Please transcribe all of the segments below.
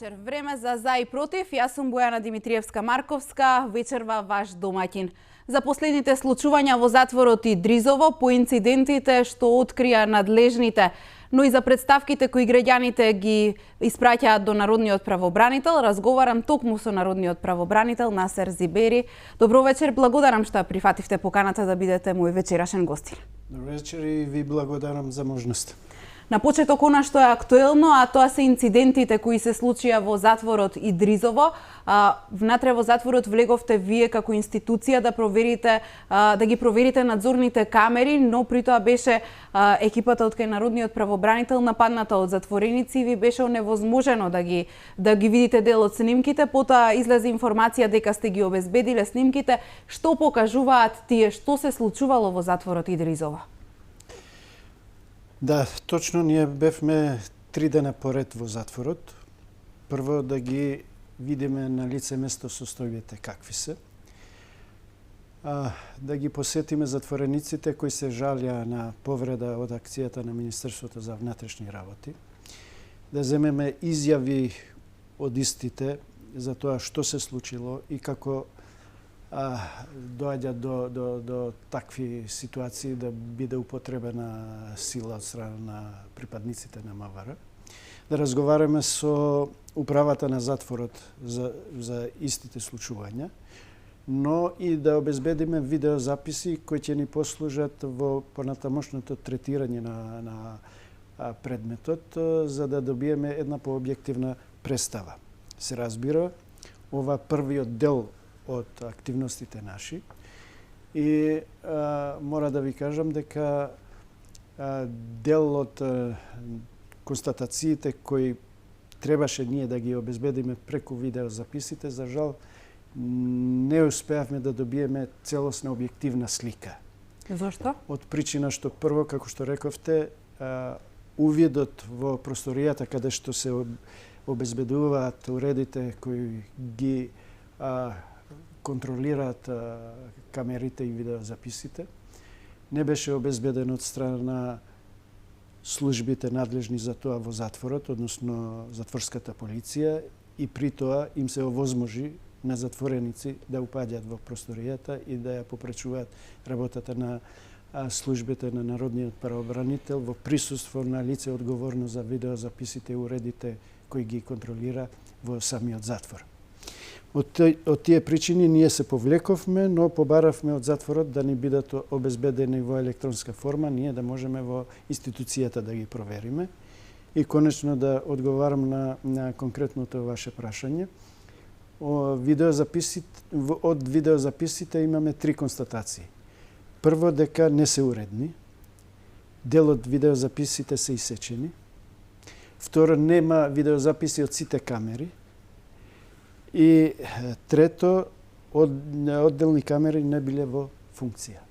вечер. Време за и против. Јас сум Бојана Димитриевска-Марковска, вечерва ваш домаќин. За последните случувања во затворот и Дризово, по инцидентите што открија надлежните, но и за представките кои граѓаните ги испраќаат до Народниот правобранител, разговарам токму со Народниот правобранител Насер Зибери. Добро вечер, благодарам што прифативте поканата да бидете мој вечерашен гостин. Добро вечер и ви благодарам за можност. На почеток она што е актуелно, а тоа се инцидентите кои се случија во затворот и Дризово. Внатре во затворот влеговте вие како институција да проверите, да ги проверите надзорните камери, но при тоа беше екипата од кај Народниот правобранител нападната од затвореници и ви беше оневозможено да ги видите дел од снимките. Потоа излезе информација дека сте ги обезбедиле снимките. Што покажуваат тие, што се случувало во затворот и Дризово? Да, точно ние бевме 3 дена поред во затворот. Прво да ги видиме на лице место состојбите какви се. Да ги посетиме затворениците кои се жалија на повреда од акцијата на Министерството за внатрешни работи. Да земеме изјави од истите за тоа што се случило и како доаѓа до такви ситуации да биде употребена сила од страна на припадниците на МВР. Да разговараме со управата на затворот за истите случувања, но и да обезбедиме видеозаписи кои ќе ни послужат во понатамошното третирање на предметот, за да добиеме една пообјективна представа. Се разбира, ова првиот дел од активностите наши и мора да ви кажам дека дел од констатациите кои требаше ние да ги обезбедиме преку видеозаписите, за жал не успеавме да добиеме целосна објективна слика. Зошто? Од причина што прво, како што рековте, увидот во просторијата каде што се обезбедуваат уредите кои ги контролираат камерите и видеозаписите, не беше обезбеден од страна на службите надлежни за тоа во затворот, односно затворската полиција, и при тоа им се овозможи на затвореници да упаѓаат во просторијата и да ја попречуваат работата на службите на Народниот правобранител во присуство на лице одговорно за видеозаписите и уредите кои ги контролира во самиот затвор. Од тие причини ние се повлековме, но побаравме од затворот да ни бидат обезбедени во електронска форма, ние да можеме во институцијата да ги провериме. И конечно да одговарам на конкретното ваше прашање. Од видеозаписите имаме 3 констатации. Прво, дека не се уредни. Дел од видеозаписите се исечени. Второ, нема видеозаписи од сите камери. И трето, одделни камери не биле во функција.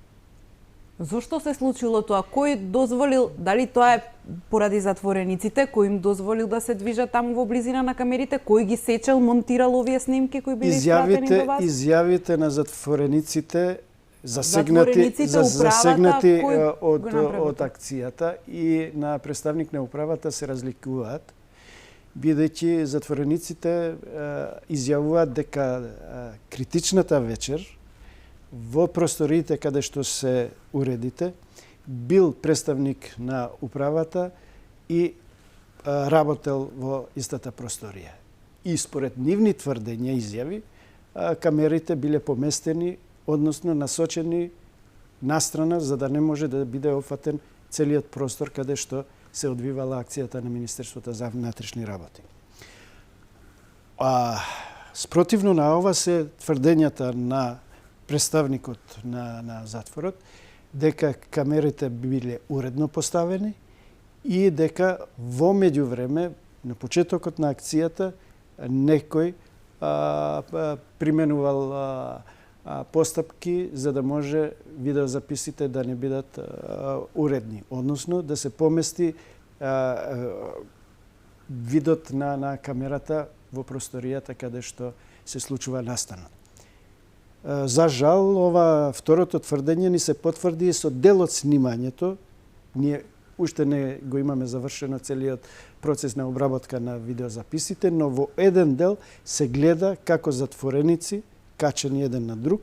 Зошто се случило тоа? Кој дозволил, дали тоа е поради затворениците, кој им дозволил да се движат таму во близина на камерите, кој ги сечел, монтирал овие снимки кои били испратени до вас? Изјавите на затворениците засегнати од акцијата и на представник на управата се разликуваат, бидејќи затворениците изјавуваат дека критичната вечер во просториите каде што се уредите бил представник на управата и работел во истата просторија. И според нивни тврдења и изјави, камерите биле поместени, односно насочени настрана, за да не може да биде опфатен целиот простор каде што се одвивала акцијата на Министерството за внатрешни работи. Спротивно на ова се тврдењата на представникот на затворот дека камерите биле уредно поставени и дека во меѓувреме, на почетокот на акцијата, некој применувал постапки за да може видеозаписите да не бидат уредни, односно да се помести видот на камерата во просторијата каде што се случува настанот. За жал, ова второто тврдење ни се потврди со дел од снимањето. Ние уште не го имаме завршено целиот процес на обработка на видеозаписите, но во еден дел се гледа како затвореници, качени еден на друг,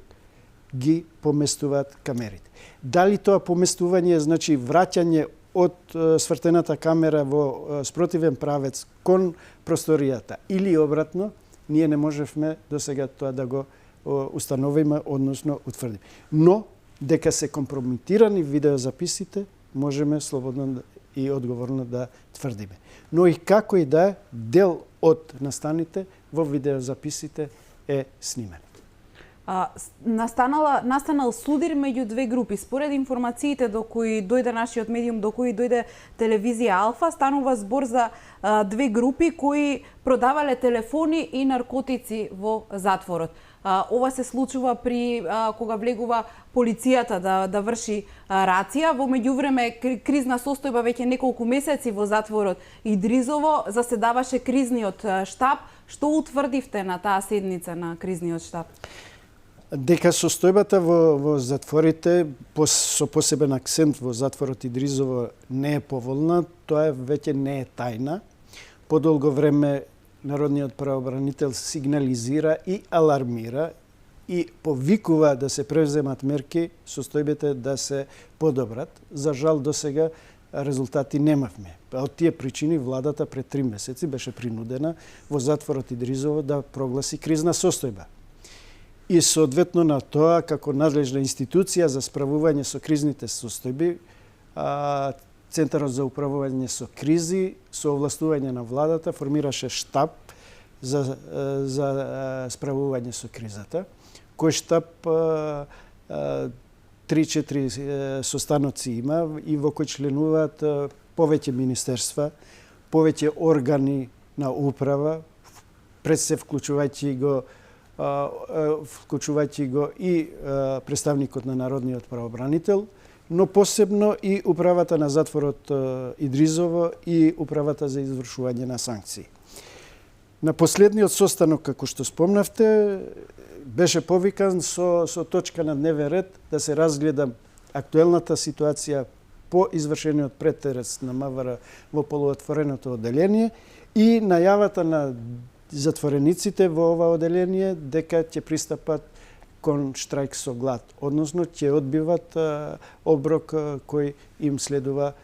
ги поместуваат камерите. Дали тоа поместување значи враќање од свртената камера во спротивен правец кон просторијата или обратно, ние не можевме досега тоа да го установиме, односно утврдиме. Но дека се компрометирани видеозаписите, можеме слободно и одговорно да тврдиме. Но и како и да е, дел од настаните во видеозаписите е снимен. Настанал судир меѓу две групи. Според информациите до кои дојде нашиот медиум, до кои дојде телевизија Алфа, станува збор за две групи кои продавале телефони и наркотици во затворот. Ова се случува при кога влегува полицијата да врши рација. Во меѓувреме кризна состојба веќе неколку месеци во затворот Идризово, заседаваше кризниот штаб. Што утврдивте на таа седница на кризниот штаб? Дека состојбата во затворите со посебен акцент во затворот Идризово не е поволна, тоа веќе не е тајна. Подолго време Народниот правобранител сигнализира и алармира и повикува да се преземат мерки состојбите да се подобрат. За жал досега резултати немавме. Од тие причини владата пред 3 месеци беше принудена во затворот Идризово да прогласи кризна состојба. И соодветно на тоа, како надлежна институција за справување со кризните состојби, Центарот за управување со кризи, со овластување на владата, формираше штаб за справување со кризата, кој штаб 3-4 состаноци има и во кој членуваат повеќе министерства, повеќе органи на управа, пред се вклучувајќи го и представникот на Народниот правобранител, но посебно и управата на затворот Идризово и управата за извршување на санкции. На последниот состанок, како што спомнавте, беше повикан со точка на дневен ред да се разгледа актуелната ситуација по извршениот претерес на МВР во полуотвореното оделение и најавата на затворениците во ова оделение дека ќе пристапат кон штрајк со глад, односно ќе одбиват оброк кој им следува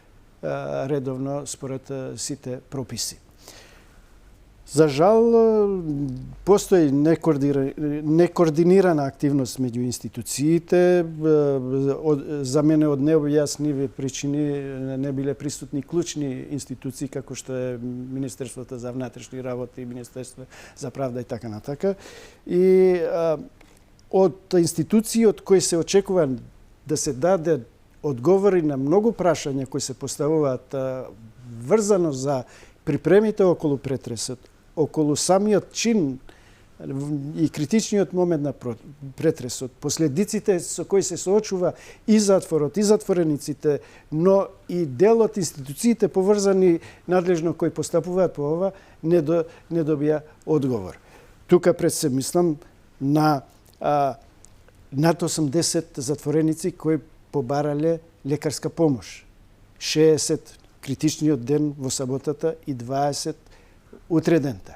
редовно според сите прописи. За жал, постои некоординирана активност меѓу институциите. За мене од необјаснливи причини не биле присутни клучни институции, како што е Министерството за внатрешни работи, Министерство за правда и така натака. И од институции од кои се очекува да се даде одговори на многу прашања кои се поставуваат врзано за припремите околу претресот, околу самиот чин и критичниот момент на претресот, последиците со кои се соочува и затворот, и затворениците, но и дел од институциите поврзани надлежно кои постапуваат по ова, не добија одговор. Тука пред се мислам на над 80 затвореници кои побарале лекарска помош. 60 критичниот ден во саботата и 20 утредента.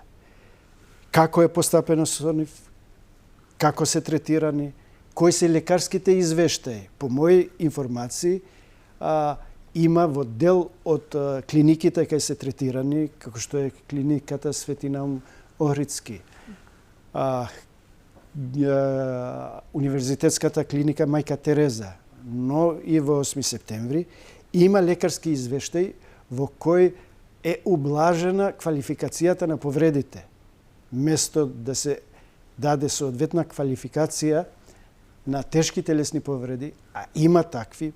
Како е постапено со нив? Како се третирани? Кои се лекарските извештаи? По мои информации, има во дел од клиниките кај се третирани, како што е клиниката Свети Наум Охридски, Универзитетската клиника Мајка Тереза, но и во 8 септември, има лекарски извештај во кој е ублажена квалификацијата на повредите. Место да се даде соодветна квалификација на тешки телесни повреди, а има такви,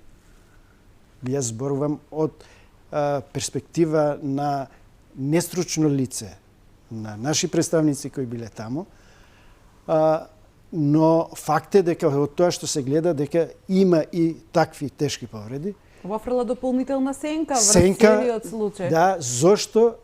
јас зборувам од перспектива на нестручно лице, на наши представници кои биле таму, но факт е дека од тоа што се гледа дека има и такви тешки повреди. Ова фрла дополнителна сенка врз целиот случај. Да, зошто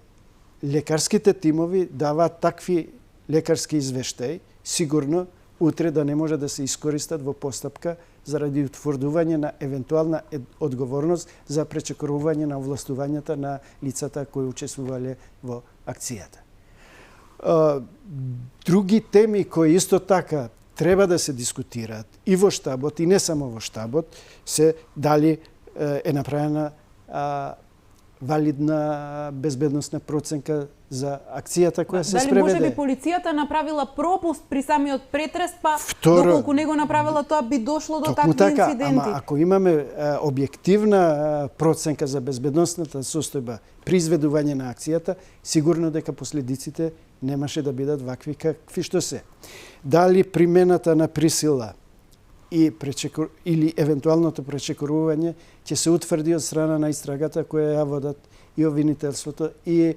лекарските тимови даваат такви лекарски извештаи, сигурно утре да не може да се искористат во постапка заради утврдување на евентуална одговорност за пречекорување на овластувањата на лицата кои учествувале во акцијата. Други теми кои исто така треба да се дискутираат и во штабот, и не само во штабот, се дали е направена валидна безбедносна проценка за акцијата која се спреведе. Дали може би полицијата направила пропуст при самиот претрес, па доколку не го направила тоа би дошло до такви инциденти? Ама ако имаме објективна проценка за безбедносната состојба при изведување на акцијата, сигурно дека последиците немаше да бидат вакви какви што се. Дали примената на присила или евентуалното пречекорување ќе се утврди од страна на истрагата која ја водат и обвинителството и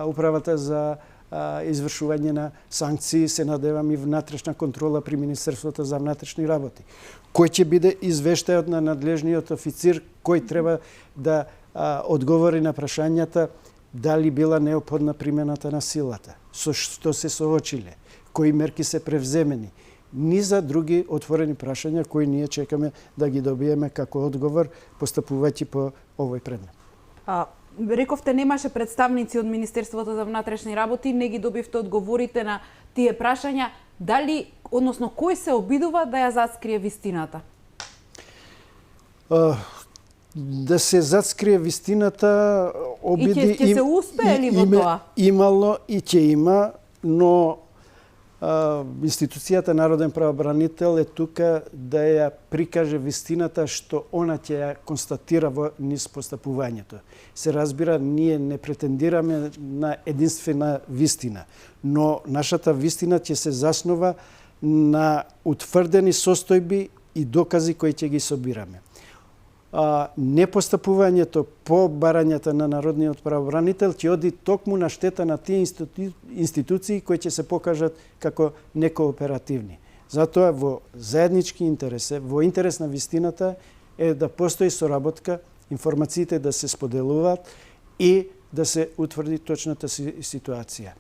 управата за извршување на санкции, се надевам и внатрешна контрола при Министерството за внатрешни работи. Кој ќе биде извештајот на надлежниот официр кој треба да одговори на прашањата дали била неопходна примената на силата, со што се соочиле, кои мерки се превземени, ни за други отворени прашања кои ние чекаме да ги добиеме како одговор постапувајќи по овој предмет. Рековте немаше представници од Министерството за внатрешни работи, не ги добивте одговорите на тие прашања. Дали, односно, кој се обидува да ја заскрие вистината? Да се заскрие вистината обиди... И ќе се успее ли во тоа? Имало и ќе има, но институцијата Народен правобранител е тука да ја прикаже вистината што она ќе ја констатира во низ постапувањето. Се разбира, ние не претендираме на единствена вистина, но нашата вистина ќе се заснова на утврдени состојби и докази кои ќе ги собираме. Непостапувањето по барањата на Народниот правобранител ќе оди токму на штета на тие институции кои ќе се покажат како некооперативни. Затоа во заеднички интерес, во интерес на вистината е да постои соработка, информациите да се споделуваат и да се утврди точната ситуација.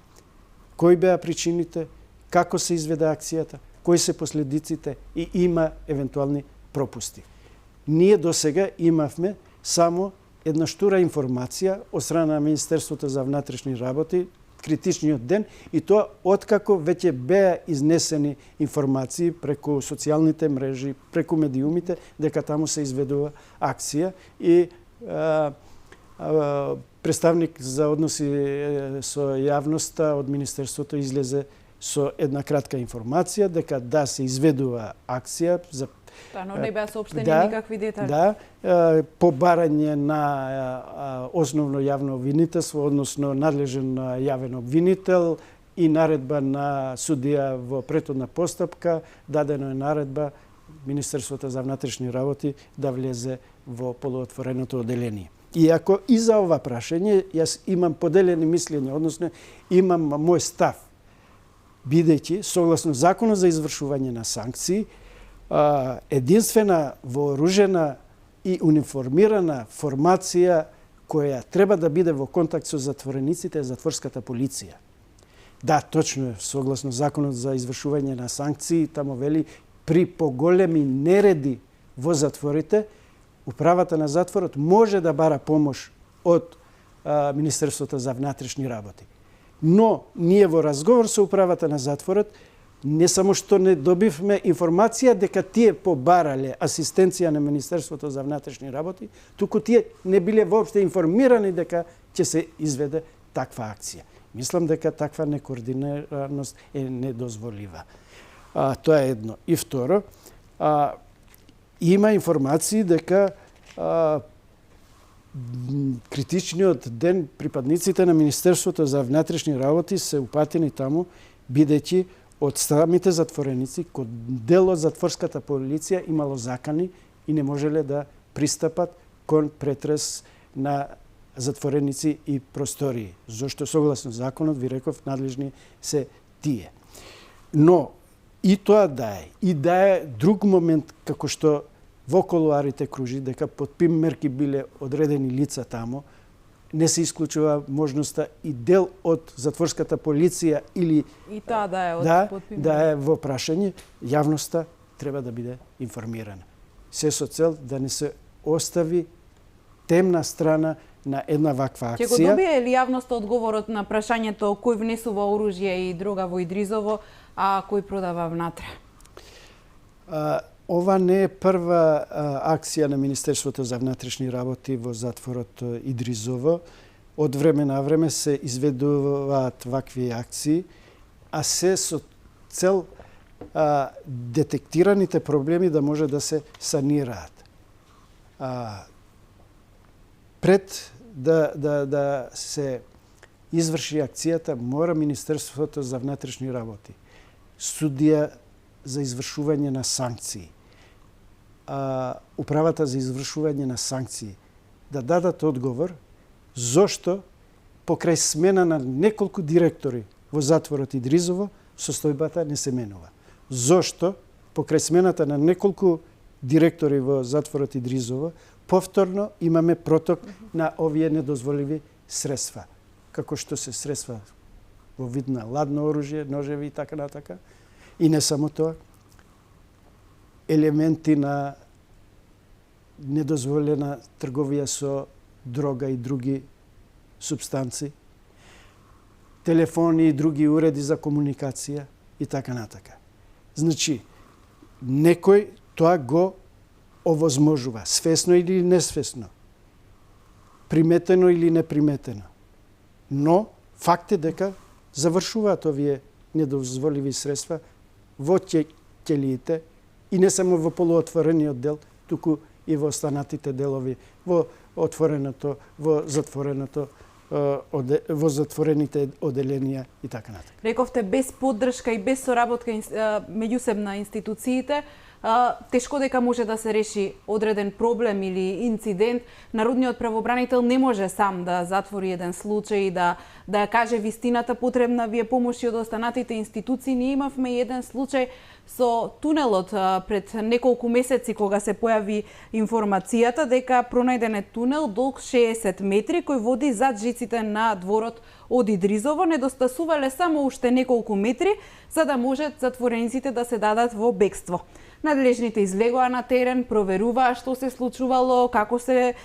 Кои беа причините, како се изведе акцијата, кои се последиците и има евентуални пропусти. Ние до сега имавме само една штура информација од страна на Министерството за внатрешни работи, критичниот ден, и тоа откако веќе беа изнесени информации преку социјалните мрежи, преку медиумите, дека таму се изведува акција и представник за односи со јавноста од Министерството излезе со една кратка информација дека да се изведува акција за но не беа соопштени никакви детали. Да, по барање на основно јавно обвинителство, односно надлежен јавен обвинител и наредба на судија во претhodна постапка, дадено е наредба Министерството за внатрешни работи да влезе во полуотвореното оделение. Иако и за ова прашање јас имам поделени мислења, односно имам мој став, бидејќи согласно Законот за извршување на санкции, единствена вооружена и униформирана формација која треба да биде во контакт со затворениците е затворската полиција. Да, точно е, согласно Законот за извршување на санкции, тамо вели при поголеми нереди во затворите, управата на затворот може да бара помош од Министерството за внатрешни работи. Но ние во разговор со управата на затворот не само што не добивме информација дека тие побарале асистенција на Министерството за внатрешни работи, туку тие не биле воопште информирани дека ќе се изведе таква акција. Мислам дека таква некоординираност е недозволива. Тоа е едно. И второ, има информации дека критичниот ден припадниците на Министерството за внатрешни работи се упатени таму, бидејќи од самите затвореници, кој дел од затворската полиција имало закани и не можеле да пристапат кон претрес на затвореници и простории. Зошто согласно законот, ви реков, надлежни се тие. Но и тоа да е друг момент, како што во колуарите кружи, дека под ПИМ мерки биле одредени лица тамо, не се исклучува можноста и дел од затворската полиција или И таа да е од да е во прашање, јавноста треба да биде информирана. Се со цел да не се остави темна страна на една ваква акција. Ќе го добие ли јавноста одговорот на прашањето кој внесува оружје и дрога во Идризово, а кој продава внатре? Ова не е прва акција на Министерството за внатрешни работи во затворот Идризово. Од време на време се изведуваат вакви акции, а се со цел детектираните проблеми да може да се санираат. Пред да се изврши акцијата, мора Министерството за внатрешни работи, судија за извршување на санкции, управата за извршување на санкции, да дадат одговор зошто покрај смена на неколку директори во затворот Идризово состојбата не се менува. Зошто покрај смената на неколку директори во затворот Идризово повторно имаме проток на овие недозволиви средства, како што се средства во вид на ладно оружје, ножеви и така натака. И не само тоа, елементи на недозволена трговија со дрога и други субстанци, телефони и други уреди за комуникација и така натака. Значи, некој тоа го овозможува, свесно или несвесно, приметено или неприметено. Но факт е дека завршуваат овие недозволиви средства во ќелиите и не само во полуотворениот дел, туку и во останатите делови, во отвореното, во затвореното, во затворените оделенија и така натаму. Рековте без поддршка и без соработка меѓусебна институциите, тешко дека може да се реши одреден проблем или инцидент. Народниот правобранител не може сам да затвори еден случај и да ја каже вистината, потребна ви е помош и од останатите институции. Ние имавме еден случај со тунелот пред неколку месеци кога се појави информацијата дека пронајден е тунел долг 60 метри кој води зад жиците на дворот од Идризово. Недостасувале само уште неколку метри за да можат затворениците да се дадат во бегство. Надлежните излегоа на терен, проверуваа што се случувало, како се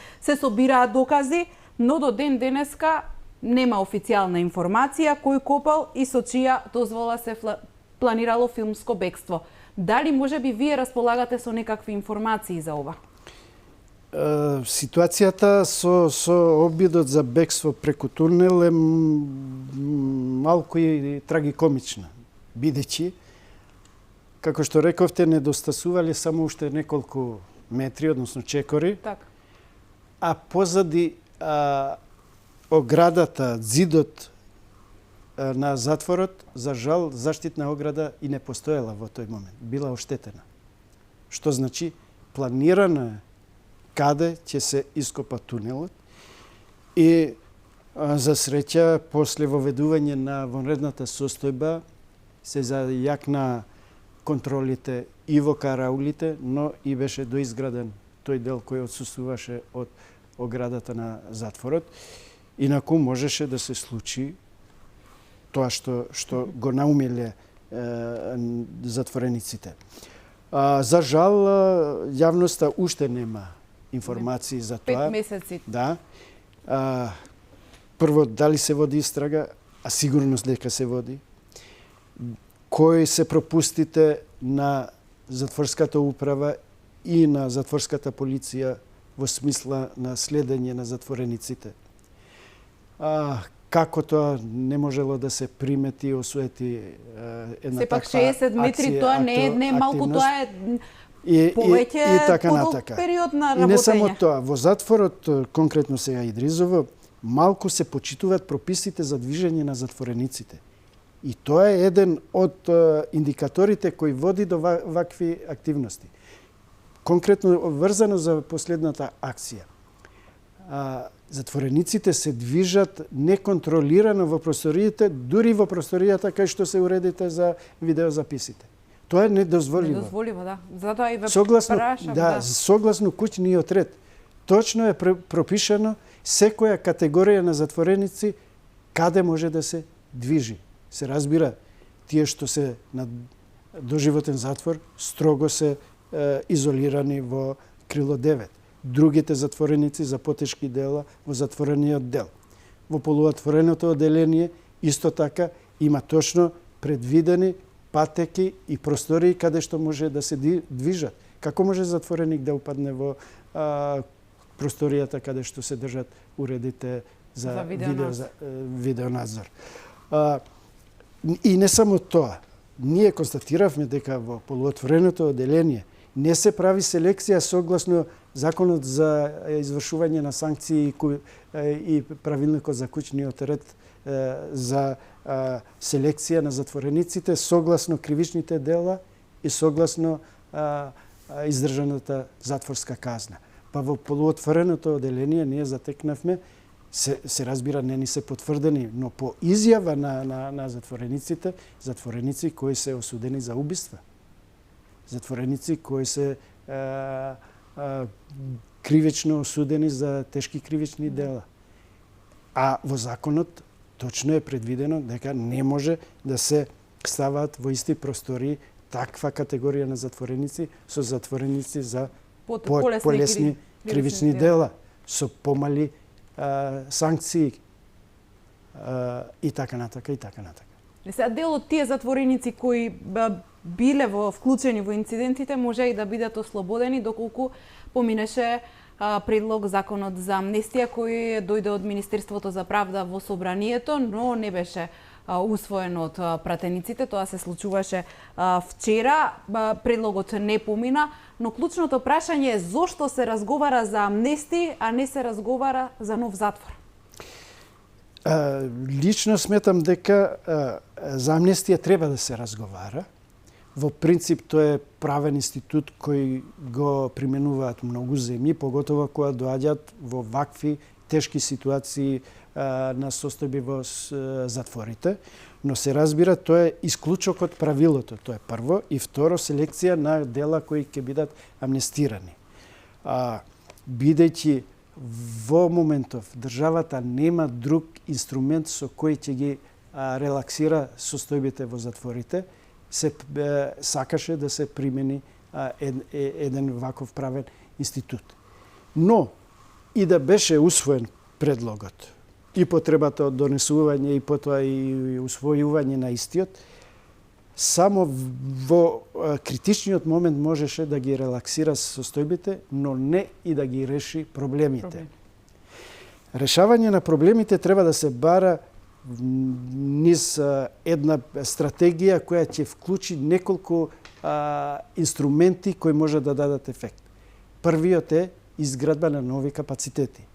собираат докази, но до ден денеска нема официјална информација кој копал и со чија дозвола се планирало филмско бегство. Дали можеби вие располагате со некакви информации за ова? Ситуацијата со обидот за бегство преку тунел е малку и трагикомична, бидејќи како што рековте, недостасувале само уште неколку метри, односно чекори, Так. а позади оградата, зидот на затворот, за жал, заштитна ограда и не постоела во тој момент. Била оштетена. Што значи, планирано каде ќе се ископа тунелот и за среќа, после воведување на вонредната состојба, се зајакна контролите и во караулите, но и беше доизграден тој дел кој отсуствуваше од оградата на затворот. Инаку можеше да се случи тоа што го наумеле затворениците. За жал, јавноста уште нема информации за тоа. 5 месеци. Да. Прво, дали се води истрага, а сигурност дека се води. Кои се пропустите на затворската управа и на затворската полиција во смисла на следење на затворениците. Како тоа не можело да се примети и осуети една Сепак таква 60 метри, тоа не е малку, тоа е повеќе подолг период на работење. И не само тоа, во затворот, конкретно сега Идризово, малку се почитуваат прописите за движење на затворениците. И тоа е еден од индикаторите кои води до вакви активности. Конкретно врзано за последната акција. Затворениците се движат неконтролирано во просториите, дури во просторијата кај што се уредите за видеозаписите. Тоа е недозволиво. Недозволиво, да. Затоа и ве согласно, прашам, да, согласно куќниот ред. точно е пропишано секоја категорија на затвореници каде може да се движи. Се разбира, тие што се на доживотен затвор строго се изолирани во крило 9. Другите затвореници за потешки дела во затворениот дел. Во полуотвореното оделение исто така има точно предвидени патеки и простории каде што може да се движат. Како може затвореник да упадне во просторијата каде што се држат уредите за видеонадзор? И не само тоа. Ние констатиравме дека во полуотвореното оделение не се прави селекција согласно Законот за извршување на санкции и правилникот за куќниот ред за селекција на затворениците согласно кривичните дела и согласно издржаната затворска казна. Па во полуотвореното оделение ние затекнавме, се разбира, не ни се потврдени, но по изјава на затвореници кои се осудени за убиства, затвореници кои се кривично осудени за тешки кривични дела. А во законот точно е предвидено дека не може да се ставаат во исти простории таква категорија на затвореници со затвореници за полесни кривични дела, со помали санкции и така натака, и така натака. Сега дел од тие затвореници кои биле вклучени во инцидентите може и да бидат ослободени доколку поминеше предлог законот за амнестија кој дојде од Министерството за правда во собранието, но не беше усвоен од пратениците. Тоа се случуваше вчера. Предлогот не помина, но клучното прашање е зошто се разговара за амнестија, а не се разговара за нов затвор? Лично сметам дека за амнестија треба да се разговара. Во принцип, тоа е правен институт кој го применуваат многу земји, поготово кога доаѓаат во вакви тешки ситуации на состојби во затворите, но се разбира тоа е исклучок од правилото. Тоа е прво, и второ селекција на дела кои ќе бидат амнестирани. Бидејќи во моментов државата нема друг инструмент со кој ќе ги релаксира состојбите во затворите, се сакаше да се примени еден ваков правен институт. Но и да беше усвоен предлогот и потребата од донесување и потоа и усвојување на истиот, само во критичниот момент можеше да ги релаксира состојбите, но не и да ги реши проблемите. Решавање на проблемите треба да се бара низ една стратегија која ќе вклучи неколку инструменти кои може да дадат ефект. Првиот е изградба на нови капацитети.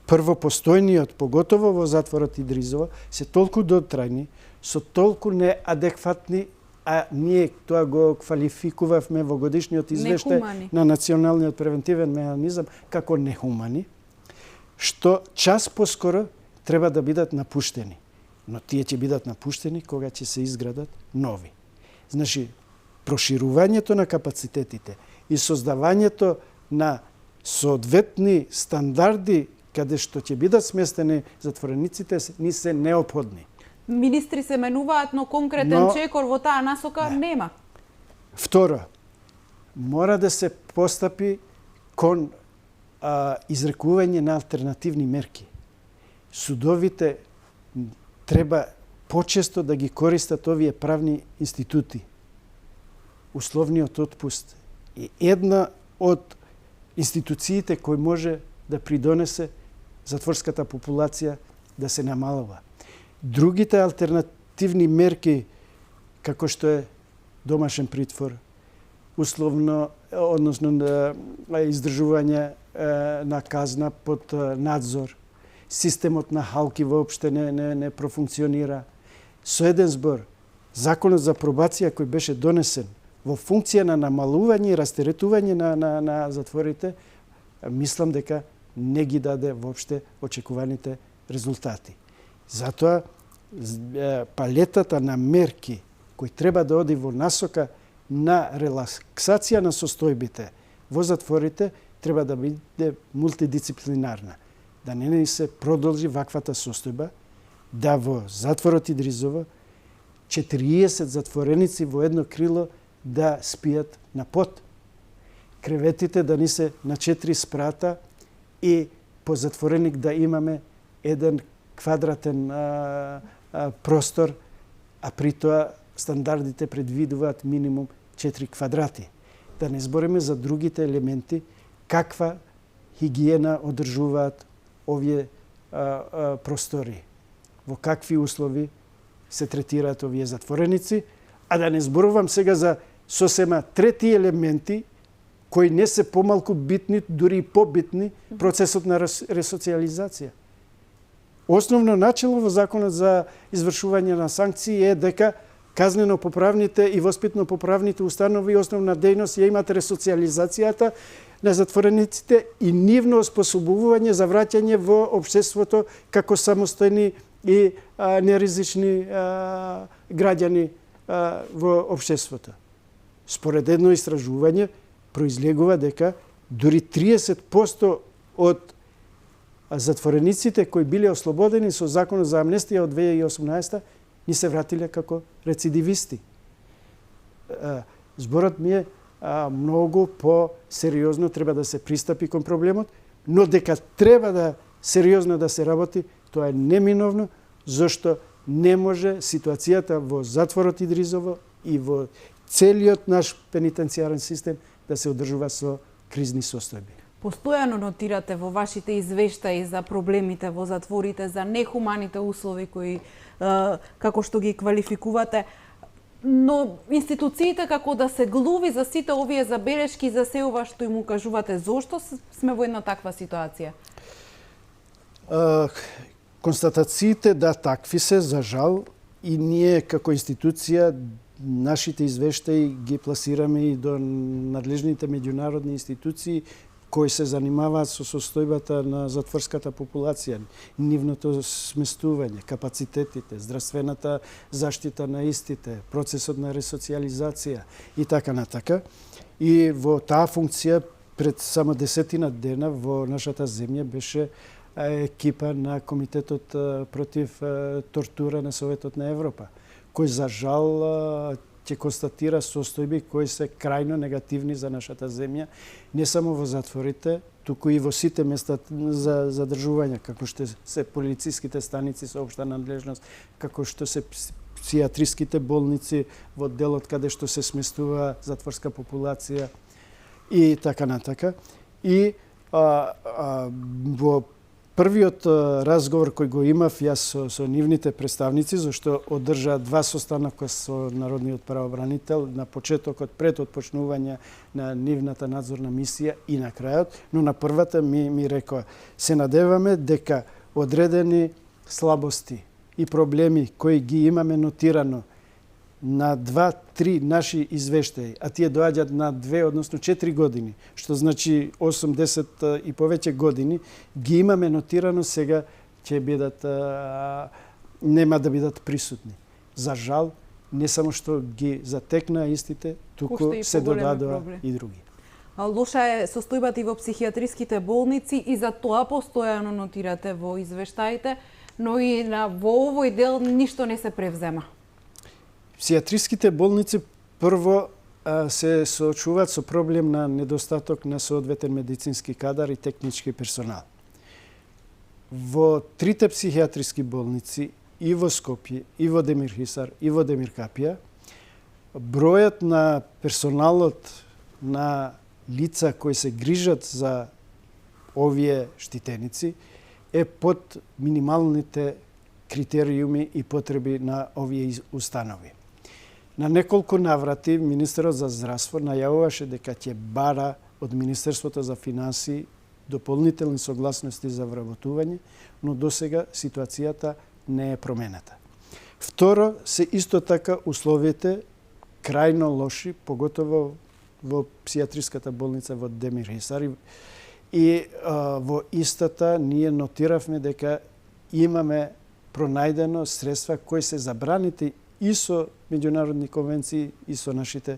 Прво, постојниот, поготово во затворот Идризово, се толку дотрајни, со толку неадекватни, а ние тоа го квалификувавме во годишниот извештај на Националниот превентивен механизам како нехумани, што час поскоро треба да бидат напуштени. Но тие ќе бидат напуштени кога ќе се изградат нови. Значи, проширувањето на капацитетите и создавањето на соодветни стандарди каде што ќе бидат сместени затворениците ни се неопходни. Министри се менуваат, но конкретен чекор во таа насока нема. Второ, мора да се постапи кон изрекување на алтернативни мерки. Судовите треба почесто да ги користат овие правни институти. Условниот отпуст е една од институциите кој може да придонесе затворската популација да се намалува. Другите алтернативни мерки, како што е домашен притвор, условно, односно издржување на казна под надзор, системот на халки воопште не профункционира. Со еден збор, законот за пробација кој беше донесен во функција на намалување и растеретување на затворите, мислам дека не ги даде воопште очекуваните резултати. Затоа палетата на мерки кои треба да оди во насока на релаксација на состојбите во затворите треба да биде мултидисциплинарна. Да не ни се продолжи ваквата состојба, да во затворот Идризово 40 затвореници во едно крило да спијат на пот. Креветите да ни се на 4 спрата и по затвореник да имаме еден квадратен простор, а при тоа стандардите предвидуваат минимум 4 квадрати. Да не збориме за другите елементи, каква хигиена одржуваат овие простори, во какви услови се третираат овие затвореници, а да не зборувам сега за сосема трети елементи кои не се помалку битни, дури и побитни, процесот на ресоциализација. Основно начело во Законот за извршување на санкции е дека казнено-поправните и воспитно-поправните установи основна дејност ја имат ресоциализацијата на затворениците и нивно оспособување за враќање во општеството како самостојни и неризични граѓани во општеството. Според едно истражување произлегува дека дури 30% од затворениците кои биле ослободени со Законот за амнестија од 2018 ни се вратиле како рецидивисти. Зборот ми е многу по-сериозно треба да се пристапи кон проблемот, но дека треба да сериозно да се работи, тоа е неминовно, зашто не може ситуацијата во затворот Идризово и во целиот наш пенитенцијарен систем да се одржува со кризни состојби. Постојано нотирате во вашите извештаи за проблемите во затворите, за нехуманите услови кои, како што ги квалификувате, но институциите како да се глуви за сите овие забелешки, за се ова што им укажувате, зошто сме во една таква ситуација? Констатациите да такви се, за жал, и ние како институција нашите извештаи ги пласираме и до надлежните меѓународни институции кои се занимаваат со состојбата на затворската популација, нивното сместување, капацитетите, здравствената заштита на истите, процесот на ресоциализација и така натака. И во таа функција пред само 10 дена во нашата земја беше екипа на Комитетот против тортура на Советот на Европа, кој за жал ќе констатира состојби кои се крајно негативни за нашата земја, не само во затворите, туку и во сите места за задржување, како што се полициските станици со општа надлежност, како што се псијатриските болници во делот каде што се сместува затворска популација и така натака. И во првиот разговор кој го имав јас со нивните представници, зашто одржа 2 состанока со народниот правобранител на почетокот, пред отпочнување на нивната надзорна мисија и на крајот, но на првата ми рекоа: се надеваме дека одредени слабости и проблеми кои ги имаме нотирано на 2-3 наши извештаи, а тие доаѓаат на 2, односно 4 години, што значи 80 и повеќе години, ги имаме нотирано, сега ќе бидат, нема да бидат присутни. За жал, не само што ги затекна истите, туку се додадоа и други. Лоша е состојбата и во психијатриските болници и за тоа постојано нотирате во извештаите, но и во овој дел ништо не се превзема. Психијатриските болници прво се соочуваат со проблем на недостаток на соодветен медицински кадар и технички персонал. Во 3 психијатриски болници и во Скопје, и во Демирхисар, и во Демиркапија, бројот на персоналот на лица кои се грижат за овие штитеници е под минималните критериуми и потреби на овие установи. На неколку наврати Министерот за здравство најавуваше дека ќе бара од Министерството за финансии дополнителни согласности за вработување, но досега ситуацијата не е променета. Второ, се исто така условите крајно лоши, поготово во психијатриската болница во Демирхисар. И во истата ние нотиравме дека имаме пронајдено средства кои се забраните и со меѓународни конвенции и со нашите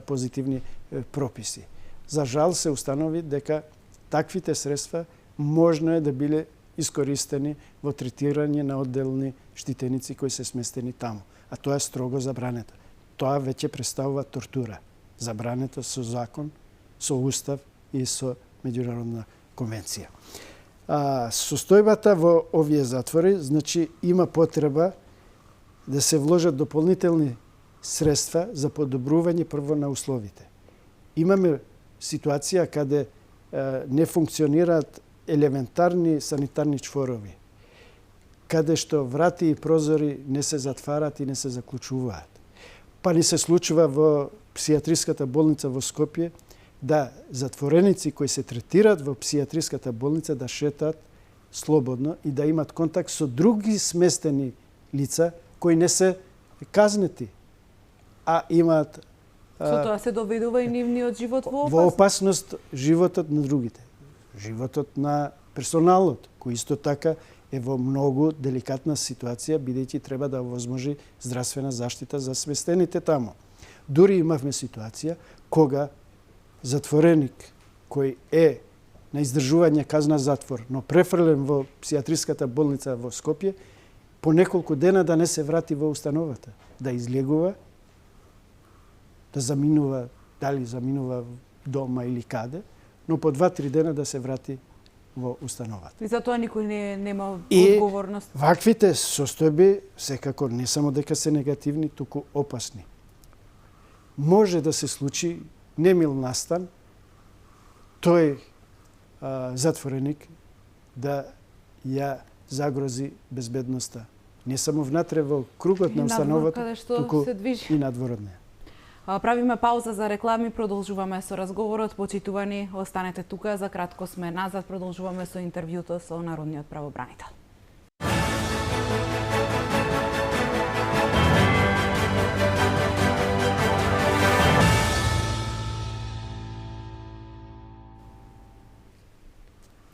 позитивни прописи. За жал се установи дека таквите средства можно е да биле искористени во третирање на одделни штитеници кои се сместени таму. А тоа е строго забрането. Тоа веќе представува тортура. Забрането со закон, со устав и со меѓународна конвенција. Состојбата во овие затвори, значи има потреба да се вложат дополнителни средства за подобрување прво на условите. Имаме ситуација каде не функционираат елементарни санитарни чворови, каде што врати и прозори не се затварат и не се заклучуваат. Па ни се случува во псијатриската болница во Скопје да затвореници кои се третираат во псијатриската болница да шетаат слободно и да имат контакт со други сместени лица кои не се казнети, а имаат Со тоа се доведува и нивниот живот во опасност. Во опасност животот на другите. Животот на персоналот, кој исто така е во многу деликатна ситуација, бидејќи треба да овозможи здравствена заштита за сместените таму. Дури имавме ситуација кога затвореник кој е на издржување казна затвор, но префрлен во псијатриската болница во Скопје, по неколку дена да не се врати во установата, да излегува, да заминува, дали заминува дома или каде, но по 2-3 дена да се врати во установата. И затоа никој нема одговорност. И ваквите состојби секако не само дека се негативни, туку опасни. Може да се случи немил настан тој затвореник да ја загрози безбедноста. Не само внатре во кругот на установата, туку и надвор од неја. Правиме пауза за реклами, продолжуваме со разговорот. Почитувани, останете тука, за кратко сме назад, продолжуваме со интервјуто со народниот правобранител.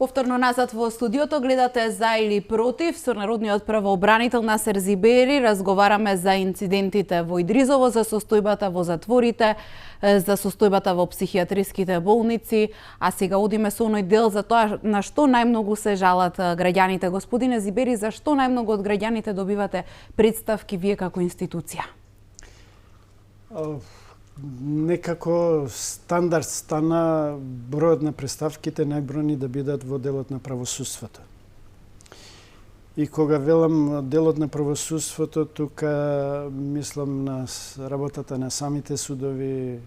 Повторно назад во студиото гледате За или против со народниот правообранител Насер Зибери. Разговараме за инцидентите во Идризово, за состојбата во затворите, за состојбата во психијатриските болници, а сега одиме со оној дел за тоа на што најмногу се жалат граѓаните. Господине Зибери, за што најмногу од граѓаните добивате представки вие како институција? Некако стандард стана бројот на представките најбројни да бидат во делот на правосудството. И кога велам делот на правосудството, тука мислам на работата на самите судови,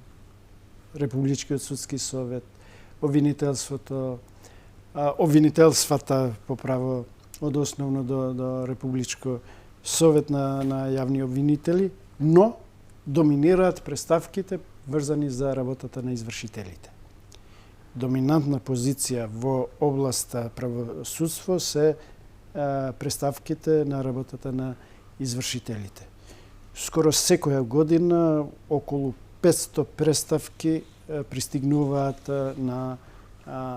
Републичкиот судски совет, обвинителствата по право од основно до Републичко совет на јавни обвинители, но доминираат представките врзани за работата на извршителите. Доминантна позиција во областа правосудство се представките на работата на извршителите. Скоро секоја година околу 500 представки пристигнуваат на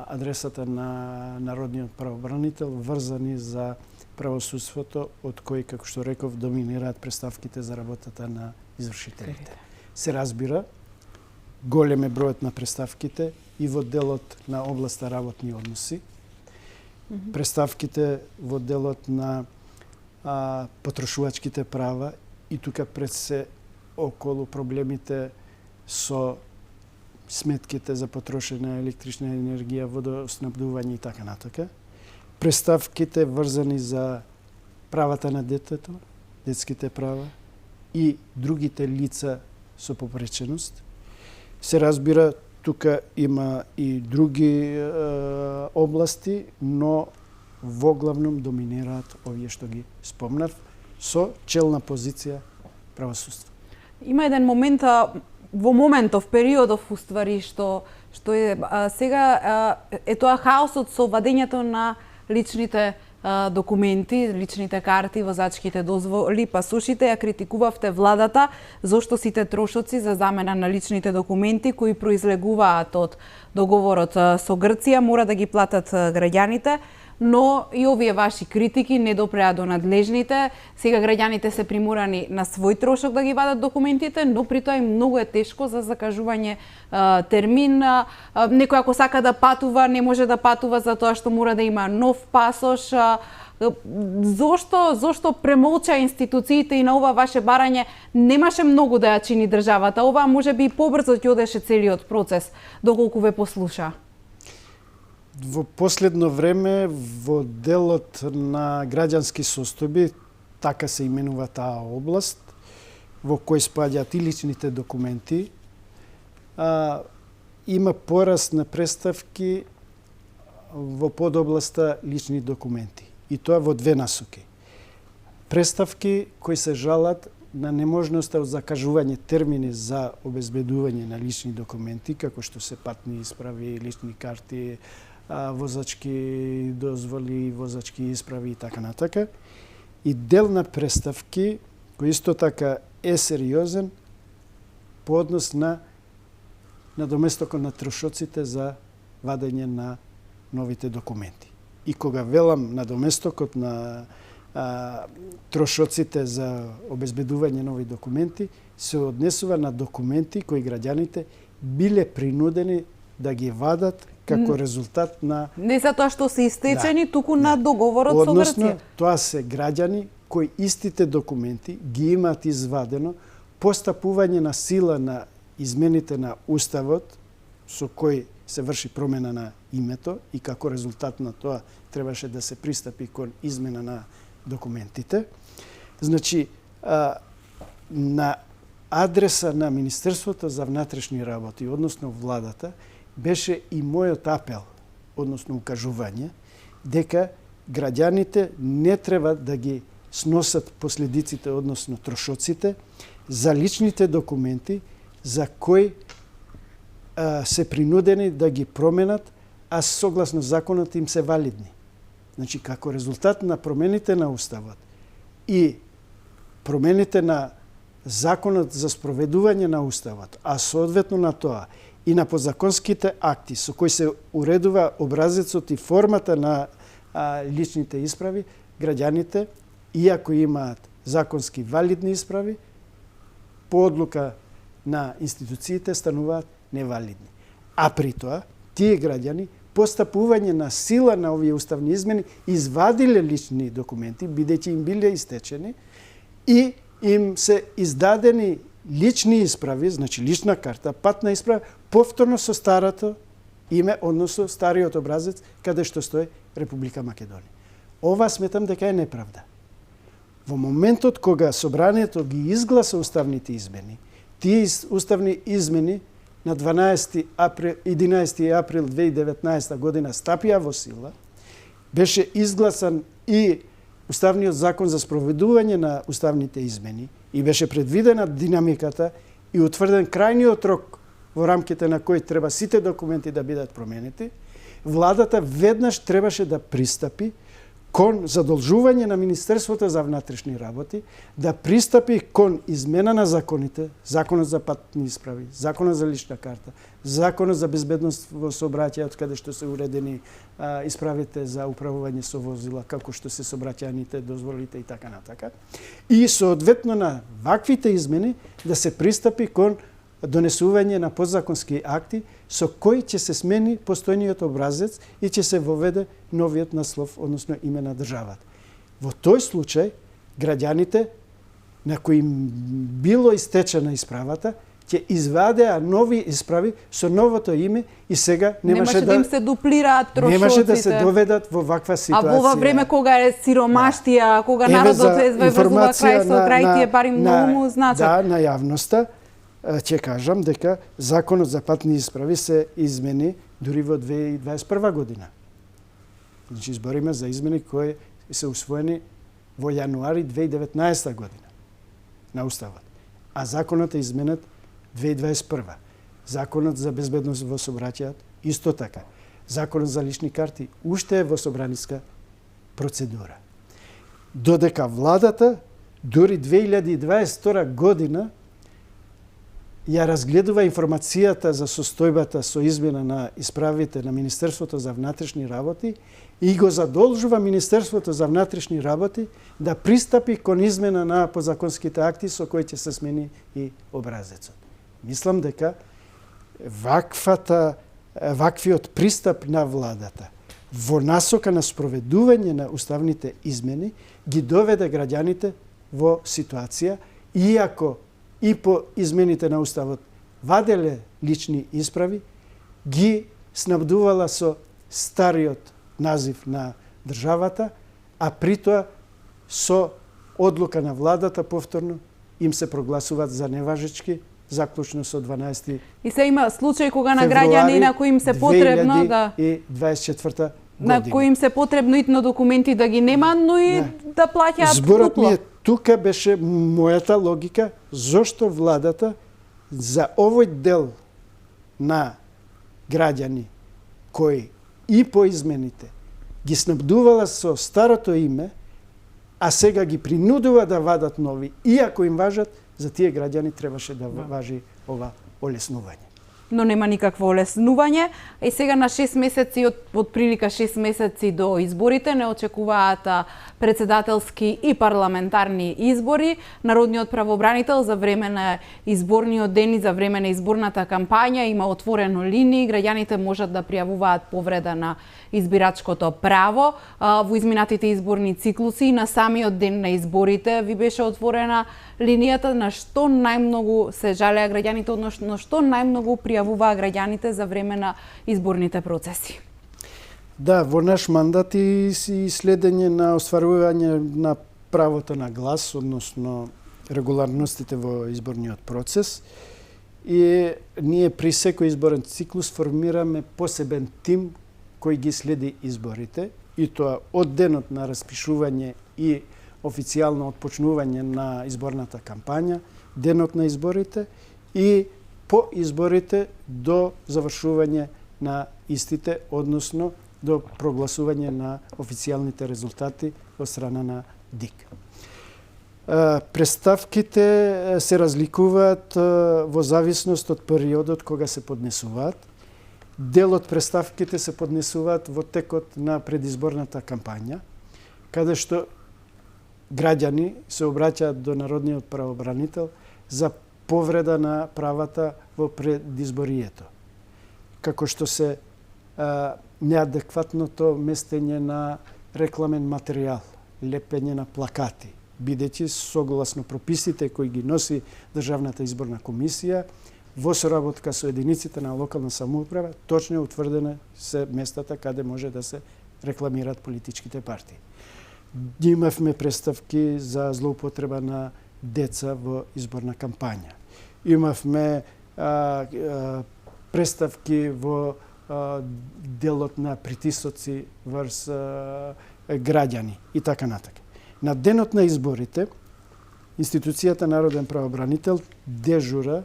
адресата на народниот правобранител врзани за правосудството, од кои, како што реков, доминираат представките за работата на извршителите. Се разбира, голем е бројот на представките и во делот на областа работни односи, представките во делот на потрошувачките права и тука пред се околу проблемите со сметките за потрошена електрична енергија, водоснабдување и така натака. Представките врзани за правата на детето, детските права и другите лица со попреченост. Се разбира, тука има и други области, но воглавном доминираат овие што ги спомнав, со челна позиција правосудство. Има еден момент, во моментов, периодов, уствари, што е сега е тоа хаосот со вадењето на личните документи, личните карти, возачките дозволи, пасошите. Ја критикувавте владата зошто сите трошоци за замена на личните документи кои произлегуваат од договорот со Грција мора да ги платат граѓаните. но и овие ваши критики не допреа до надлежните. Сега граѓаните се приморани на свој трошок да ги вадат документите, но при тоа и многу е тешко за закажување термин. Некој ако сака да патува, не може да патува за тоа што мора да има нов пасош. Зошто премолча институциите и на ова ваше барање немаше многу да ја чини државата? Ова можеби и побрзо ќе одеше целиот процес, доколку ве послуша. Во последно време во делот на граѓански состојби, така се именува таа област, во кој спаѓаат и личните документи, има пораст на преставки во подобласта лични документи. И тоа во две насоки. Преставки кои се жалат на неможноста од закажување термини за обезбедување на лични документи, како што се патни исправи, лични карти, возачки дозволи, возачки исправи и така натака. И дел на преставки кој исто така е сериозен по однос на доместокот на трошоците за вадење на новите документи. И кога велам на доместокот на трошоците за обезбедување нови документи, се однесува на документи кои граѓаните биле принудени да ги вадат како резултат на... Не за тоа што се истечени, туку на договорот со Грција. Односно, тоа се граѓани кои истите документи ги имаат извадено по стапување на сила на измените на Уставот, со кој се врши промена на името и како резултат на тоа требаше да се пристапи кон измена на документите. Значи, на адреса на Министерството за внатрешни работи, односно владата, беше и мојот апел, односно укажување, дека граѓаните не треба да ги сносат последиците, односно трошоците, за личните документи за кои се принудени да ги променат, а согласно законот им се валидни. Значи, како резултат на промените на Уставот и промените на законот за спроведување на Уставот, а соодветно на тоа и на подзаконските акти со кои се уредува образецот и формата на личните исправи, граѓаните, иако имаат законски валидни исправи, по одлука на институциите стануваат невалидни. А при тоа, тие граѓани, постапување на сила на овие уставни измени, извадиле лични документи, бидејќи им биле истечени, и им се издадени лични исправи, значи лична карта, патна исправа, повторно со старото име, односно стариот образец, каде што стои Република Македонија. Ова сметам дека е неправда. Во моментот кога Собранието ги изгласа уставните измени, тие уставни измени на 11 април 2019 година стапија во сила, беше изгласан и Уставниот закон за спроведување на уставните измени и беше предвидена динамиката и утврден крајниот рок во рамките на кој треба сите документи да бидат променети, владата веднаш требаше да пристапи кон задолжување на Министерството за внатрешни работи да пристапи кон измена на законите, законот за патни исправи, законот за лична карта, законот за безбедност во сообраќајот, каде што се уредени исправите за управување со возила, како што се сообраќајните дозволите и така натака. И соодветно на ваквите измени да се пристапи кон донесување на подзаконски акти со кои ќе се смени постојниот образец и ќе се воведе новиот наслов, односно име на државата. Во тој случај, граѓаните на кои било истечена исправата, ќе извадеа нови исправи со новото име и сега немаше да им се дуплираат трошоците. Немаше да се доведат во ваква ситуација. А во ова време кога е сиромаштија, кога народот везува крај со крај, тие пари многу му значат. Да, на јавноста ќе кажам дека законот за патни исправи се измени дури во 2021 година. Значи, збориме за измени кои се усвоени во јануари 2019 година на Уставот. А законот е изменет 2021. Законот за безбедност во сообраќајот исто така. Законот за лични карти уште е во собраниска процедура. Додека владата дури 2022 година ја разгледува информацијата за состојбата со измена на исправите на Министерството за внатрешни работи и го задолжува Министерството за внатрешни работи да пристапи кон измена на подзаконските акти со кои ќе се смени и образецот. Мислам дека ваквиот пристап на владата во насока на спроведување на уставните измени ги доведе граѓаните во ситуација, иако и по измените на Уставот ваделе лични исправи, ги снабдувала со стариот назив на државата, а притоа со одлука на владата повторно им се прогласуваат за неважечки, заклучно со 12 И се има случај кога на граѓани на кои им се потребно да 2024 на кои им се потребно итно документи да ги нема, но и да плаќаат Зборот ми е тука беше мојата логика зошто владата за овој дел на граѓани кои и по измените ги снабдувала со старото име, а сега ги принудува да вадат нови, иако им важат, за тие граѓани требаше да важи ова олеснување. Но нема никакво олеснување. И сега на 6 месеци, од прилика 6 месеци до изборите, не очекуваат председателски и парламентарни избори. Народниот правобранител за време на изборниот ден и за време на изборната кампања има отворено линии. Граѓаните можат да пријавуваат повреда на избирачкото право. Во изминатите изборни циклуси на самиот ден на изборите ви беше отворена линијата на што најмногу се жалеа граѓаните, односно што најмногу пријавуваа граѓаните за време на изборните процеси. Да, во наш мандат и следење на остварување на правото на глас, односно регуларностите во изборниот процес. И ние при секој изборен циклус формираме посебен тим кој ги следи изборите, и тоа од денот на распишување и официјално отпочнување на изборната кампања, денот на изборите и по изборите до завршување на истите, односно до прогласување на официјалните резултати од страна на ДИК. Представките се разликуваат во зависност од периодот кога се поднесуваат. Дел од представките се поднесуваат во текот на предизборната кампања, каде што граѓани се обраќаат до народниот правобранител за повреда на правата во предизборието, како што се неадекватното местење на рекламен материјал, лепење на плакати, бидејќи согласно прописите кои ги носи Државната изборна комисија, во соработка со единиците на локална самоуправа, точно утврдена се местата каде може да се рекламираат политичките партии. Имавме представки за злоупотреба на деца во изборна кампања. Имавме представки во делот на притисоци врз граѓани и така натака. На денот на изборите, институцијата Народен правобранител дежура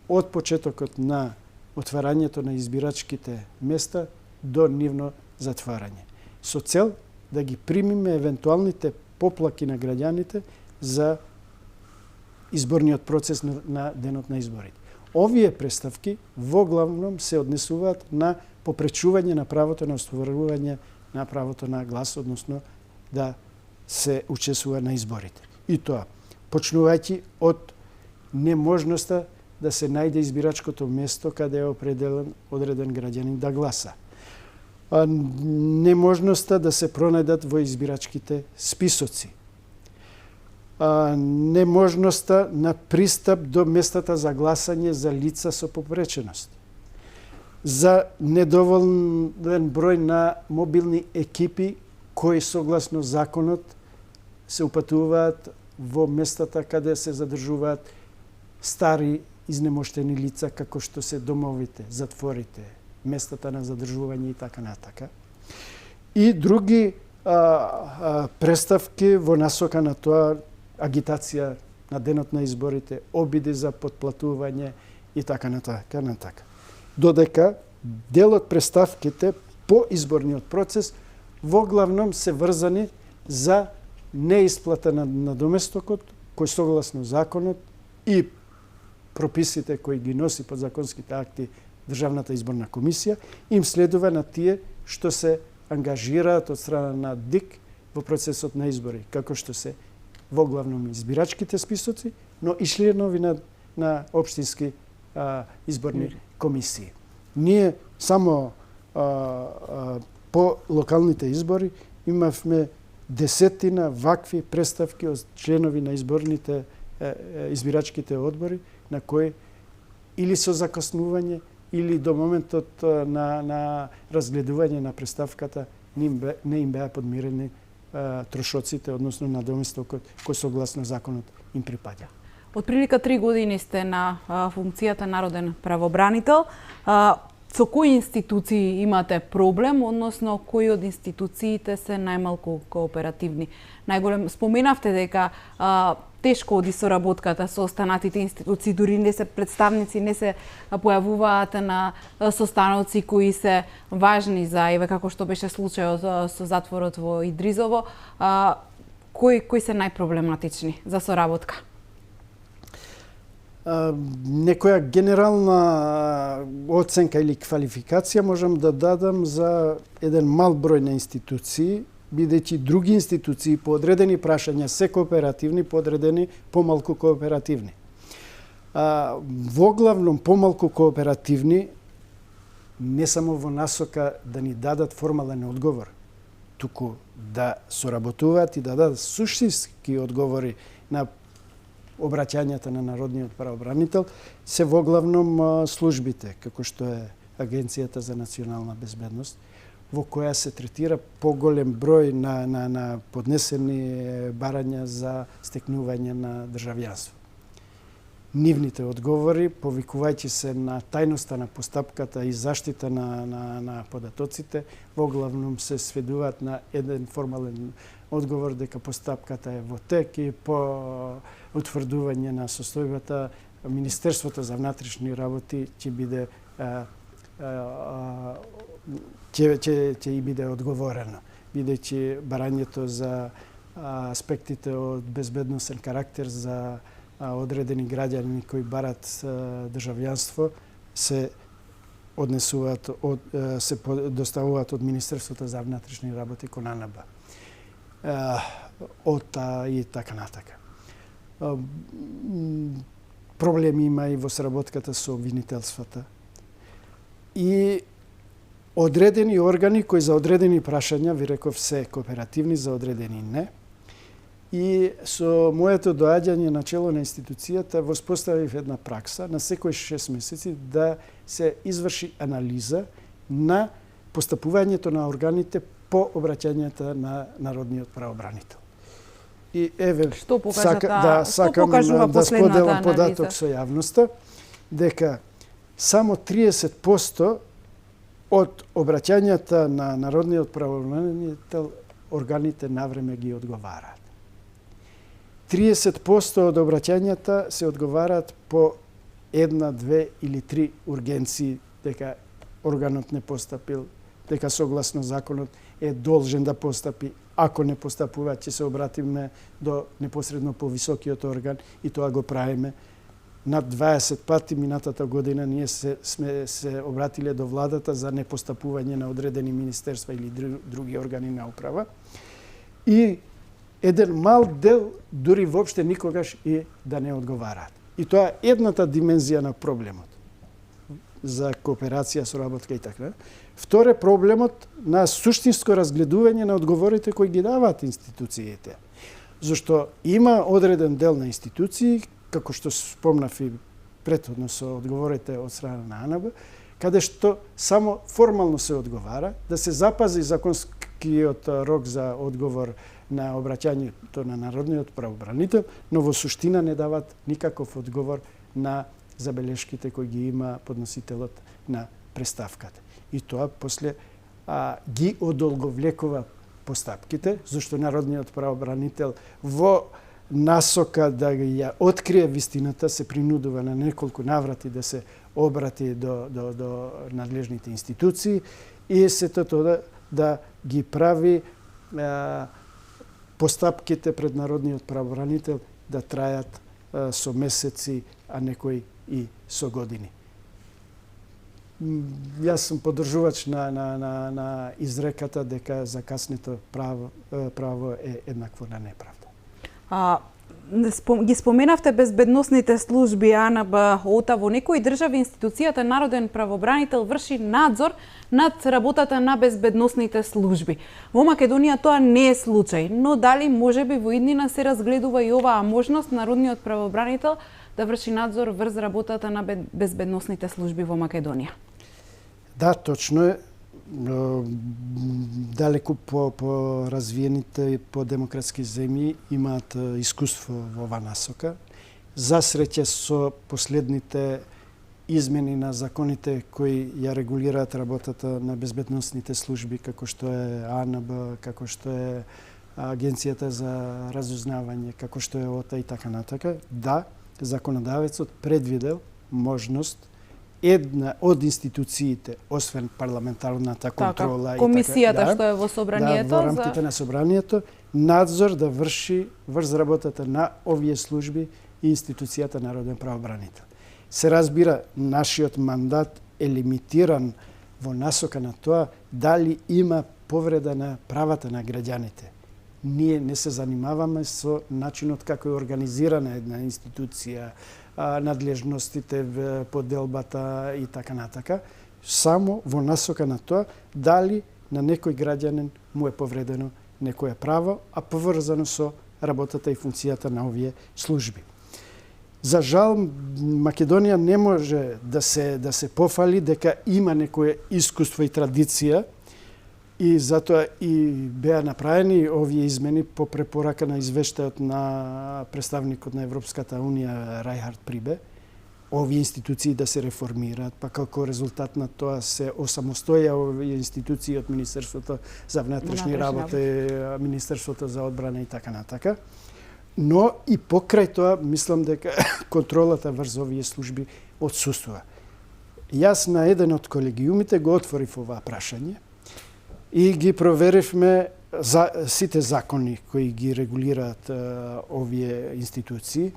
од почетокот на отварањето на избирачките места до нивно затварање, со цел да ги примиме евентуалните поплаки на граѓаните за изборниот процес на денот на изборите. Овие представки во главном се однесуваат на попречување на правото на остварување на правото на глас, односно да се учесува на изборите. И тоа, почнувајќи од неможноста да се најде избирачкото место каде е одреден граѓанин да гласа. Неможноста да се пронајдат во избирачките списоци. Неможноста на пристап до местата за гласање за лица со попреченост. За недоволен број на мобилни екипи кои согласно законот се упатуваат во местата каде се задржуваат стари изнемоштени лица, како што се домовите, затворите, местата на задржување и така натака. И други представки во насока на тоа, агитација на денот на изборите, обиди за подплатување и така натака. Додека дел од представките по изборниот процес во главном се врзани за неисплата на надоместокот, кој согласно законот и прописите кои ги носи подзаконските акти Државната изборна комисија, им следува на тие што се ангажираат од страна на ДИК во процесот на избори, како што се во главном избирачките списоци, но и членови на општински изборни комисии. Ние само по локалните избори имавме десетина вакви представки од членови на избирачките одбори, на кои или со закаснување, или до моментот на разгледување на представката не им беа подмирени трошоците, односно надоместокот кој согласно законот им припаѓа. Од прилика 3 години сте на функцијата народен правобранител. Со кои институции имате проблем, односно кои од институциите се најмалку кооперативни? Споменавте дека тешко оди соработката со останатите институции, дури не се представници, не се појавуваат на состаноци кои се важни за, еве како што беше случајот со затворот во Идризово. Кои се најпроблематични за соработка? Некоја генерална оценка или квалификација можам да дадам за еден мал број на институции, бидејќи други институции по одредени прашања се кооперативни, по одредени помалку кооперативни. Во главном помалку кооперативни не само во насока да ни дадат формален одговор, туку да соработуваат и да дадат суштински одговори на обраќањата на народниот правобранител, се во главном службите, како што е Агенцијата за национална безбедност, во која се третира поголем број на поднесени барања за стекнување на државјанство. Нивните одговори, повикувајќи се на тајноста на постапката и заштита на податоците, во главном се сведуваат на еден формален одговор дека постапката е во тек и по утврдување на состојбата Министерството за внатрешни работи ќе биде ќе и биде одговорено, бидејќи барањето за аспектите од безбедносен карактер за одредени граѓани кои барат државјанство се однесуваат се доставуваат од Министерството за внатрешни работи кон АНБ. ОТА и така натака. Проблеми има и во сработката со обвинителствата. И одредени органи кои за одредени прашања, ви реков, се кооперативни, за одредени не. И со моето доаѓање на чело на институцијата воспоставив една пракса на секој 6 месеци да се изврши анализа на постапувањето на органите по обраќањата на народниот правобранител. И еве сакам да споделам податок со јавноста дека само 30% од обраќањата на народниот правобранител органите навреме ги одговараат. 30% од обраќањата се одговараат по 1, 2 или 3 ургенции дека органот не постапил, дека согласно законот е должен да постапи. Ако не постапува, ќе се обратиме до непосредно повисокиот орган и тоа го правиме. Над 20 пати минатата година ние сме се обратиле до владата за непостапување на одредени министерства или други органи на управа. И еден мал дел дури воопште никогаш и да не одговараат. И тоа е едната димензија на проблемот за кооперација, соработка и така. Второ, проблемот на суштинско разгледување на одговорите кои ги даваат институциите. Зашто има одреден дел на институции, како што спомнав и претходно со одговорите од страна на АНБ, каде што само формално се одговара, да се запази законскиот рок за одговор на обраќањето на народниот правобранител, но во суштина не дават никаков одговор на забелешките кои ги има подносителот на представката. И тоа после ги одолговлекува постапките, зашто народниот правобранител во насока да ја открие вистината се принудува на неколку наврати да се обрати до надлежните институции и сето тоа да ги прави постапките пред народниот правобранител да трајат со месеци, а некои и со години. Јас сум поддржувач на изреката дека закаснето право е еднакво на неправда. Ги споменавте безбедносните служби АНБ, ОТА. Во некои држави институцијата Народен правобранител врши надзор над работата на безбедносните служби. Во Македонија тоа не е случај, но дали можеби во иднина се разгледува и оваа можност Народниот правобранител да врши надзор врз работата на безбедносните служби во Македонија? Да, точно е. Далеку по развиените и по демократски земји имаат искуство во оваа насока. За среќа со последните измени на законите кои ја регулираат работата на безбедносните служби, како што е АНБ, како што е Агенцијата за разузнавање, како што е ОТА и така натака, да, законодавецот предвидел можност една од институциите, освен парламентарната контрола комисијата што е во собранието, во рамките на собранието, надзор да врши врз работата на овие служби и институцијата Народен правобранител. Се разбира, нашиот мандат е лимитиран во насока на тоа дали има повреда на правата на граѓаните. Ние не се занимаваме со начинот како е организирана една институција, надлежностите, поделбата и така натака, само во насока на тоа дали на некој граѓанин му е повредено некое право, а поврзано со работата и функцијата на овие служби. За жал, Македонија не може да се пофали дека има некое искуство и традиција, и затоа и беа направени овие измени по препорака на извештајот на представникот на Европската Унија Рајхард Прибе, овие институции да се реформираат, па како резултат на тоа се осамостоја овие институции од Министерството за внатрешни работи, Министерството за одбрана и така натака. Но и покрај тоа, мислам дека контролата врз овие служби отсуствува. Јас на еден од колегиумите го отворив оваа прашање и ги проверивме за сите закони кои ги регулираат овие институции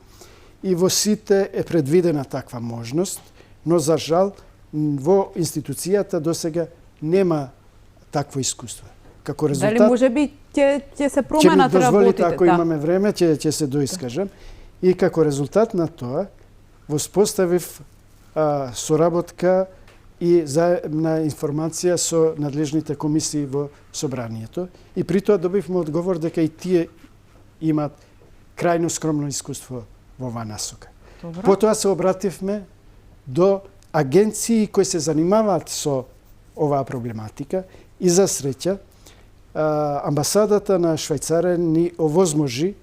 и во сите е предвидена таква можност, но за жал во институцијата досега нема такво искуство. Како резултат, дали можеби ќе се променат работите? Ќе ми дозволите, ако имаме време, ќе се доискажам. И како резултат на тоа, воспоставив соработка и заедна информација со надлежните комисии во собранието. И при тоа добивме одговор дека и тие имаат крајно скромно искуство во оваа насока. Добро. Потоа се обративме до агенции кои се занимаваат со оваа проблематика и за среќа амбасадата на Швајцарија ни овозможи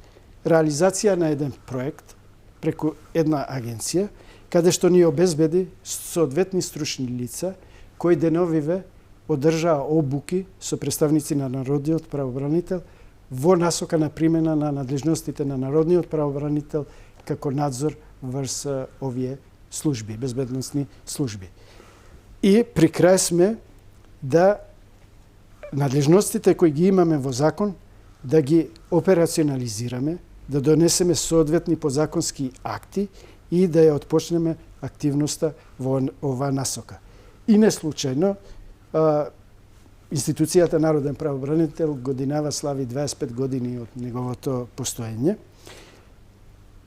реализација на еден проект преку една агенција каде што ни обезбеди соодветни стручни лица кои деновиве одржаа обуки со представници на Народниот правобранител во насока на примена на надлежностите на Народниот правобранител како надзор врз овие служби, безбедносни служби. И при крај сме да надлежностите кои ги имаме во закон да ги операционализираме, да донесеме соодветни подзаконски акти и да ја отпочнеме активноста во оваа насока. И не случајно, институцијата Народен правобранител годинава слави 25 години од неговото постоење.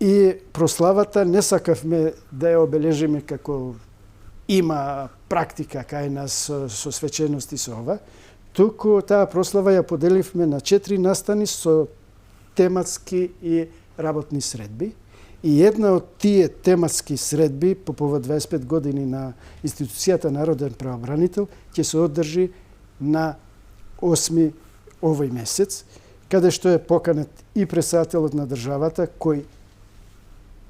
И прославата не сакавме да ја обележиме како има практика кај нас со свеченост и со ова, туку таа прослава ја поделивме на 4 настани со тематски и работни средби. И една од тие тематски средби по повод 25 години на институцијата Народен правобранител ќе се одржи на 8 овој месец, каде што е поканет и председателот на државата кој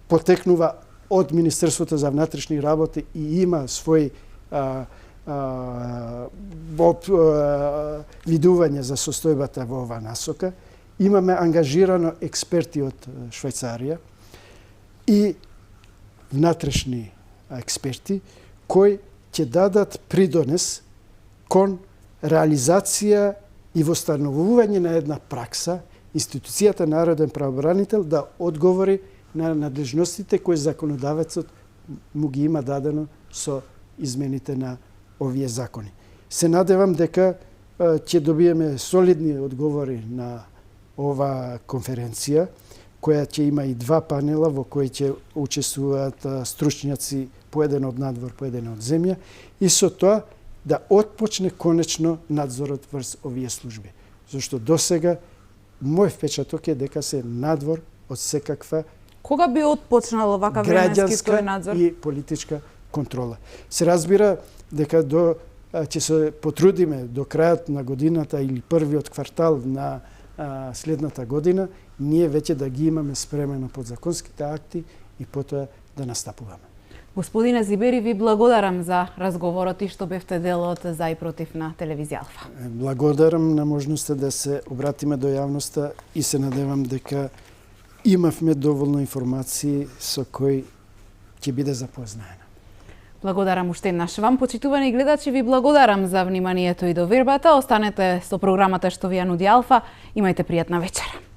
потекнува од Министерството за внатрешни работи и има свој видување за состојбата во оваа насока. Имаме ангажирано експерти од Швајцарија и внатрешни експерти кои ќе дадат придонес кон реализација и востановување на една пракса институцијата Народен правобранител да одговори на надлежностите кои законодавецот му ги има дадено со измените на овие закони. Се надевам дека ќе добиеме солидни одговори на ова конференција, која ќе има и два панела во кои ќе учествуваат стручњаци, по еден од надвор, по еден од земја, и со тоа да отпочне конечно надзорот врз овие служби. Зашто досега мој впечаток е дека се надвор од секаква Кога би отпочнал вака временски тој надзор? граѓанска и политичка контрола. Се разбира дека ќе се потрудиме до крајот на годината или првиот квартал на следната година, ние веќе да ги имаме спремено подзаконските акти и потоа да настапуваме. Господине Зибери, ви благодарам за разговорот и што бевте дел од За и против на телевизија Алфа. Благодарам на можноста да се обратиме до јавноста и се надевам дека имавме доволно информации со кои ќе биде запознаена. Благодарам уште еднаш вам, почитувани гледачи, ви благодарам за вниманието и довербата. Останете со програмата што ви ја нуди Алфа. Имајте пријатна вечер.